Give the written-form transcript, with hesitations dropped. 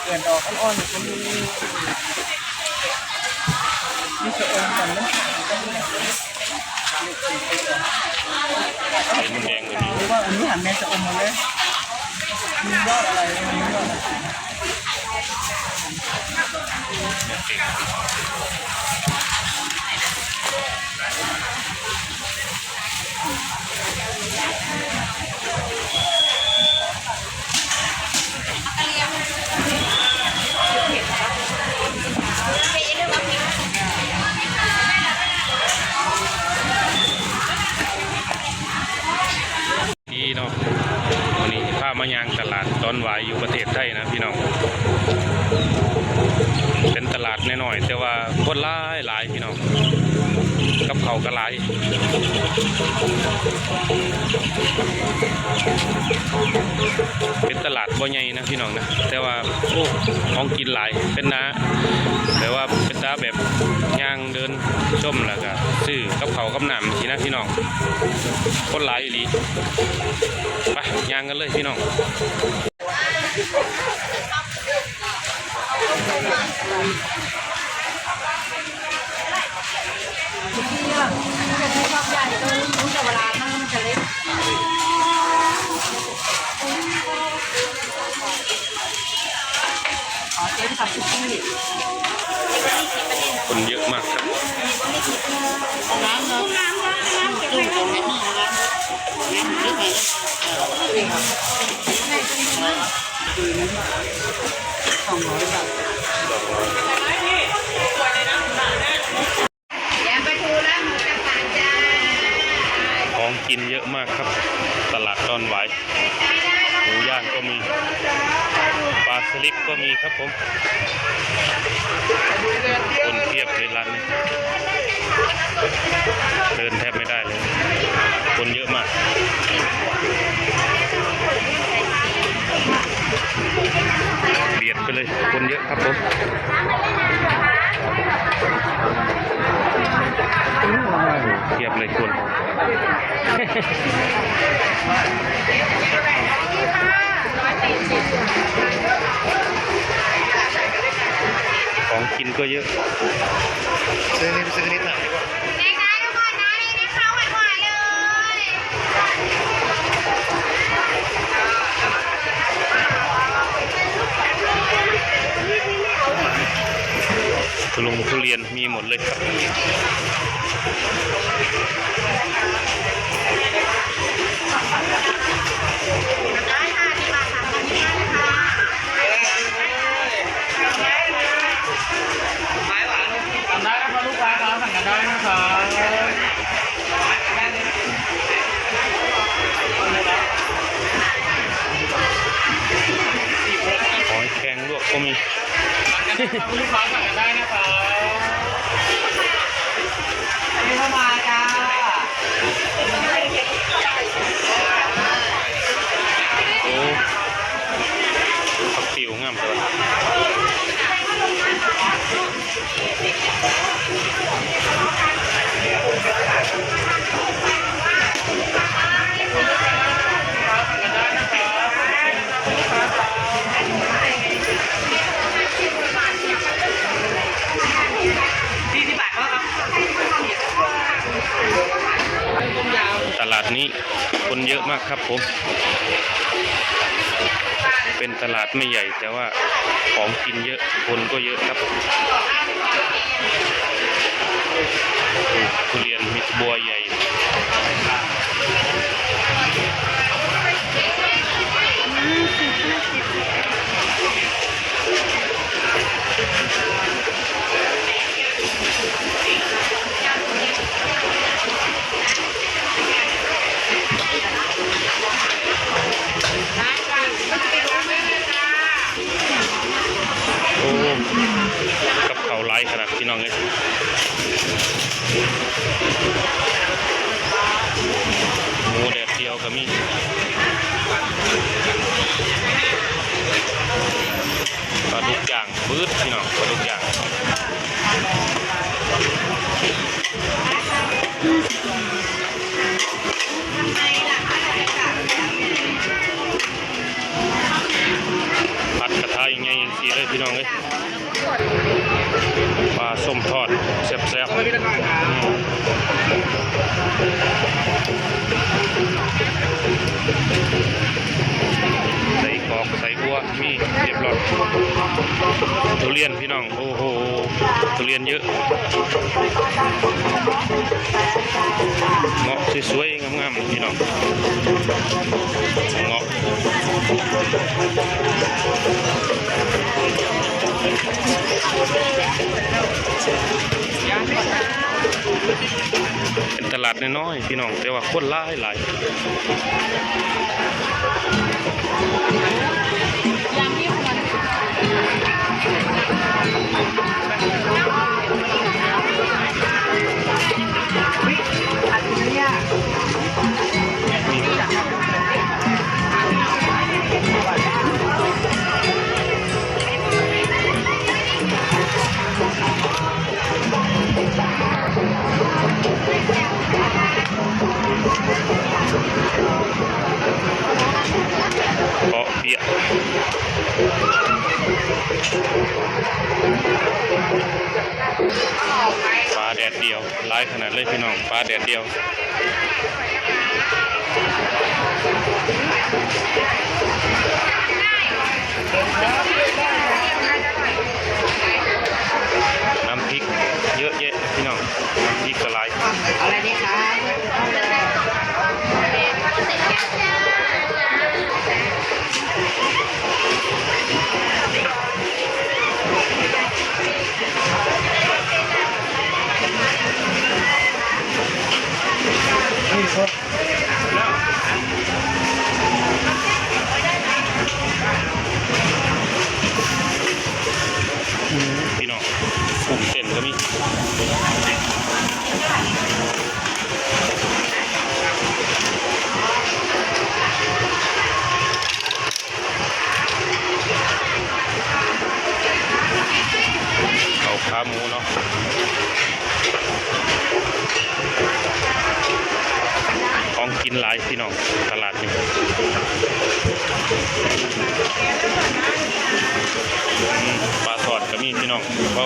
เกิดดอกอ่อนๆก็มีชะอมกันนะไข่มดแดงก็มีหรือว่าอันนี้หันแม่ชะอมมาเลยมียอดอะไรมียอดที่เนาะวันนี้พามายางตลาดตอนวายอยู่ประเทศไทยนะพี่น้องเป็นตลาดน้อยๆแต่ว่าคนหลายพี่น้องกับเขาก็หลายเป็นตลาดบ่ใหญ่นะพี่น้องนะแต่ว่าโอ้ของกินหลายเป็นนะแต่ว่าเป็นตาแบบย่างเดินชมแล้วก็ซื้อกับเขากับน้ำทีนะพี่น้องคนหลายอีหลีไปย่างกันเลยพี่น้องคนเยอะมากครับของกินเยอะมากครับตลาดดอนหวายหมูย่างก็มีปลาสลิดก็มีครับผมคนเทียบเลยร้านนี้เดินแทบไม่ได้เลยคนเยอะมากเบียดไปเลยคนเยอะครับผมเทียบเลยคนของกินก็เยอะซื้อนิดหน่อยดีกว่าแม่ค้าทุกคนนะนี่นะคะหวานๆเลยทุเรียนมีหมดเลยครับหอยแครงลวกก็มีลูกค้าสั่งกันได้นะครับนี่เข้ามาจ้าโอ้ผักติ๋วงามเลยตลาดนี้คนเยอะมากครับผมเป็นตลาดไม่ใหญ่แต่ว่าของกินเยอะคนก็เยอะครับทุเรียนมีบัวใหญ่กับเขาไล่ขนาดพี่น้องเลยหมูแดดเดียวก็มีปลาดุกย่างปื๊ดพี่น้องปลาดุกย่างผัดกระทะยังไง สีเลยพี่น้องเลยปลาส้มทอดแซ่บๆใส่กรอกใส่บัวมีเรียบร้อยทุเรียนพี่น้องโอ้โหทุเรียนเยอะเงาะสวยๆงามๆพี่น้องเงาะเป็นตลาดน้อยๆพี่น้องแต่ว่าคนหลายเปาะเปียะปลาแดดเดียวหลายขนาดเลยพี่น้องปลาแดดเดียวน้ำพริกเยอะแยะพี่น้องน้ำพริกกระไรอะไรดีคะพี่น้องกลุ่มเต้นก็มีเอาขาหมูเนาะของกินหลายพี่น้องตลาดนี้ปลาทอดก็มีพี่น้องเขา